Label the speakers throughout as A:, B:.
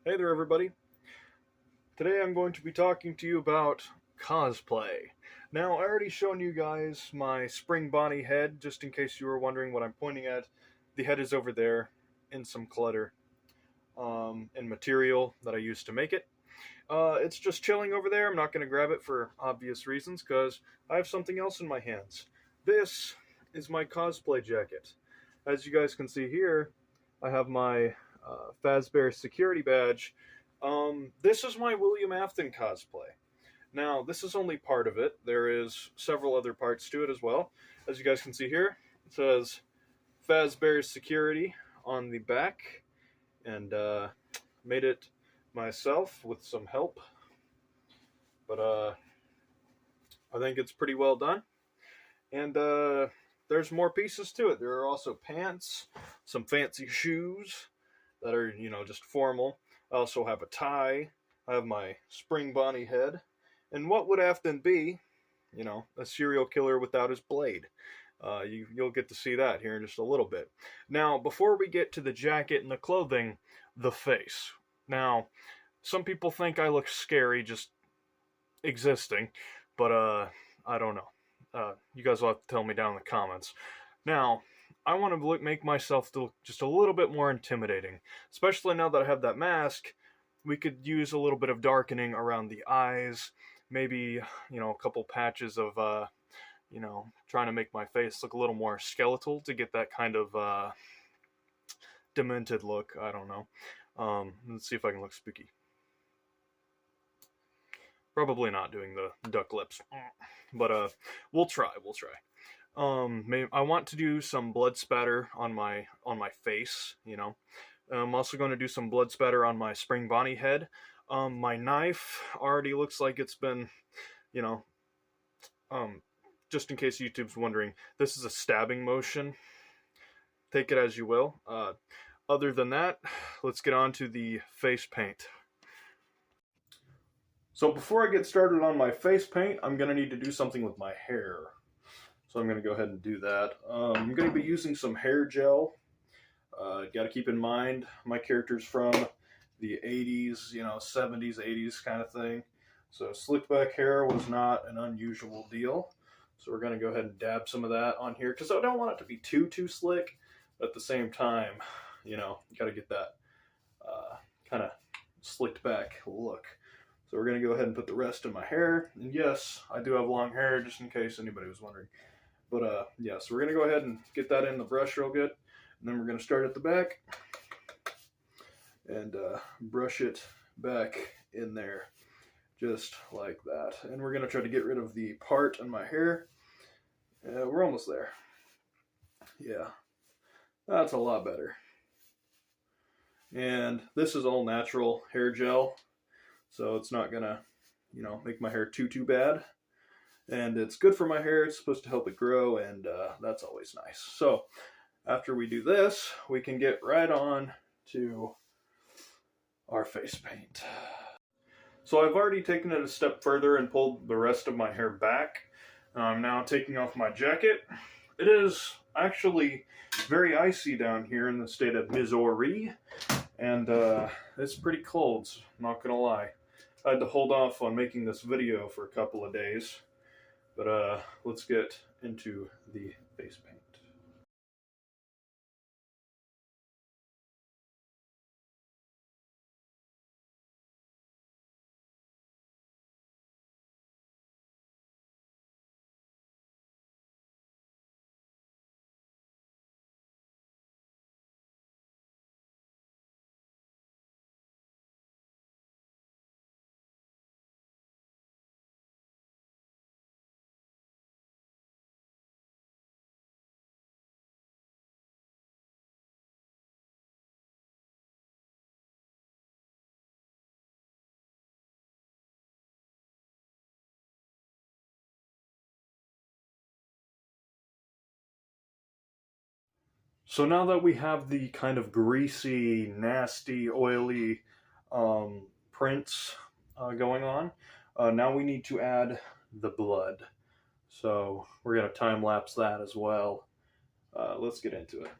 A: Hey there, everybody. Today I'm going to be talking to you about cosplay. Now, I already shown you guys my spring Bonnie head, just in case you were wondering what I'm pointing at. The head is over there in some clutter and material that I used to make it. It's just chilling over there. I'm not going to grab it for obvious reasons because I have something else in my hands. This is my cosplay jacket. As you guys can see here, I have my Fazbear security badge. This is my William Afton cosplay. Now, this is only part of it. There is several other parts to it as well. As you guys can see here, it says Fazbear security on the back, and made it myself with some help. But I think it's pretty well done. And there's more pieces to it. There are also pants, some fancy shoes that are, just formal. I also have a tie. I have my spring Bonnie head. And what would Afton be? A serial killer without his blade. You'll get to see that here in just a little bit. Now, before we get to the jacket and the clothing, the face. Now, some people think I look scary just existing, but I don't know. You guys will have to tell me down in the comments. Now, I want to make myself look just a little bit more intimidating, especially now that I have that mask. We could use a little bit of darkening around the eyes, maybe, a couple patches of, trying to make my face look a little more skeletal to get that kind of demented look. I don't know. Let's see if I can look spooky. Probably not doing the duck lips, but we'll try. I want to do some blood spatter on my face. I'm also going to do some blood spatter on my spring Bonnie head. My knife already looks like it's been, just in case YouTube's wondering, this is a stabbing motion. Take it as you will. Other than that, let's get on to the face paint. So before I get started on my face paint, I'm going to need to do something with my hair. So I'm going to go ahead and do that. I'm going to be using some hair gel. Got to keep in mind, my character's from the 80s, 70s, 80s kind of thing. So slick back hair was not an unusual deal. So we're going to go ahead and dab some of that on here because I don't want it to be too slick. But at the same time, you got to get that kind of slicked back look. So we're going to go ahead and put the rest in my hair. And yes, I do have long hair, just in case anybody was wondering. But yeah, so we're going to go ahead and get that in the brush real good. And then we're going to start at the back and brush it back in there, just like that. And we're going to try to get rid of the part in my hair. We're almost there. Yeah, that's a lot better. And this is all natural hair gel, so it's not going to, make my hair too bad. And it's good for my hair. It's supposed to help it grow, and that's always nice. So after we do this, we can get right on to our face paint. So I've already taken it a step further and pulled the rest of my hair back. I'm now taking off my jacket. It is actually very icy down here in the state of Missouri, and it's pretty cold, not gonna lie. I had to hold off on making this video for a couple of days, but let's get into the face paint. So now that we have the kind of greasy, nasty, oily prints going on, now we need to add the blood. So we're going to time lapse that as well. Let's get into it.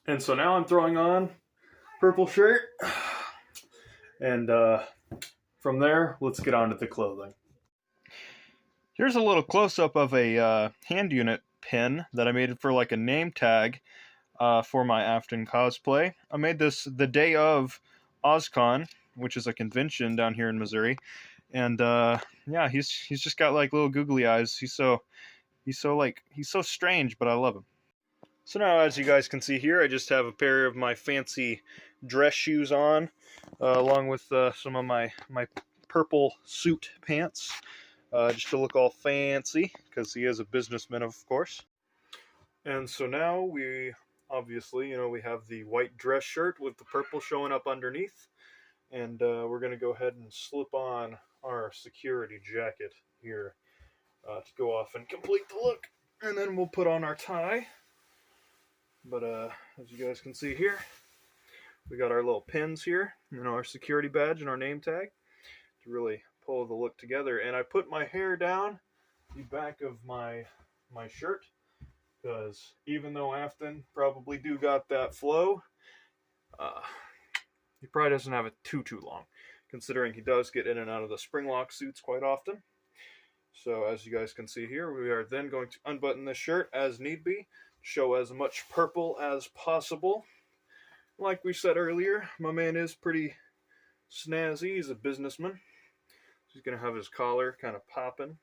A: And so now I'm throwing on purple shirt. And from there, let's get on to the clothing. Here's a little close-up of a hand unit pin that I made for like a name tag for my Afton cosplay. I made this the day of OzCon, which is a convention down here in Missouri. And yeah, he's just got like little googly eyes. He's so strange, but I love him. So now, as you guys can see here, I just have a pair of my fancy dress shoes on, along with some of my purple suit pants, just to look all fancy, because he is a businessman, of course. And so now we, obviously, we have the white dress shirt with the purple showing up underneath, and we're going to go ahead and slip on our security jacket here to go off and complete the look. And then we'll put on our tie. But as you guys can see here, we got our little pins here, our security badge and our name tag to really pull the look together. And I put my hair down the back of my shirt, because even though Afton probably do got that flow, he probably doesn't have it too long, considering he does get in and out of the spring lock suits quite often. So as you guys can see here, we are then going to unbutton this shirt as need be, show as much purple as possible. Like we said earlier, my man is pretty snazzy. He's a businessman. He's going to have his collar kind of popping,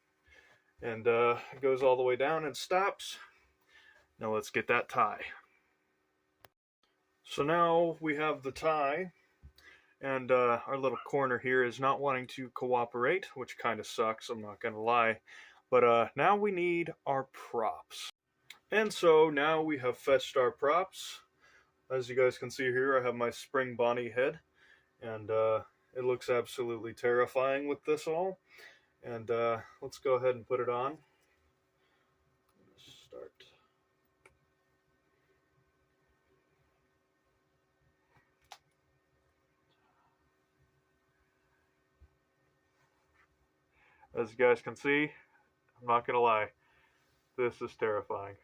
A: and it goes all the way down and stops. Now let's get that tie. So now we have the tie, and our little corner here is not wanting to cooperate, which kind of sucks, I'm not going to lie. But now we need our props. And so now we have fetched our props. As you guys can see here, I have my spring Bonnie head, and it looks absolutely terrifying with this all. And let's go ahead and put it on. Start. As you guys can see, I'm not gonna lie, this is terrifying.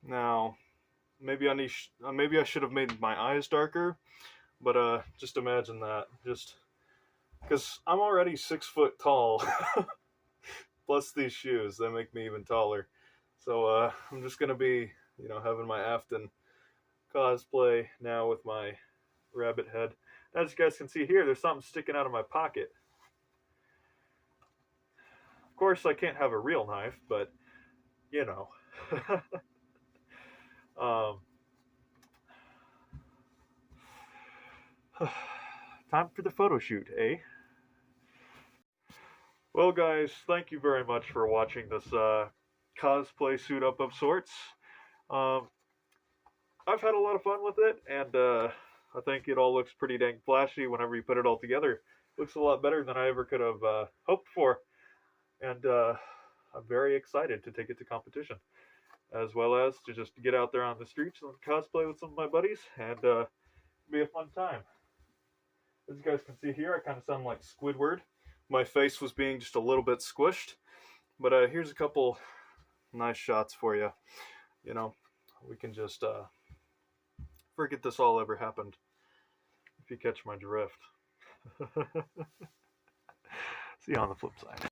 A: Now, maybe I should have made my eyes darker, but just imagine that. Just because I'm already 6 foot tall, plus these shoes that make me even taller. So I'm just gonna be, having my Afton cosplay now with my rabbit head. As you guys can see here, there's something sticking out of my pocket. Of course, I can't have a real knife, but time for the photo shoot, eh? Well, guys, thank you very much for watching this cosplay suit up of sorts. I've had a lot of fun with it, and I think it all looks pretty dang flashy whenever you put it all together. Looks a lot better than I ever could have hoped for, and I'm very excited to take it to competition, as well as to just get out there on the streets and cosplay with some of my buddies, and be a fun time. As you guys can see here, I kind of sound like Squidward. My face was being just a little bit squished, but here's a couple nice shots for you. We can just forget this all ever happened, if you catch my drift. See you on the flip side.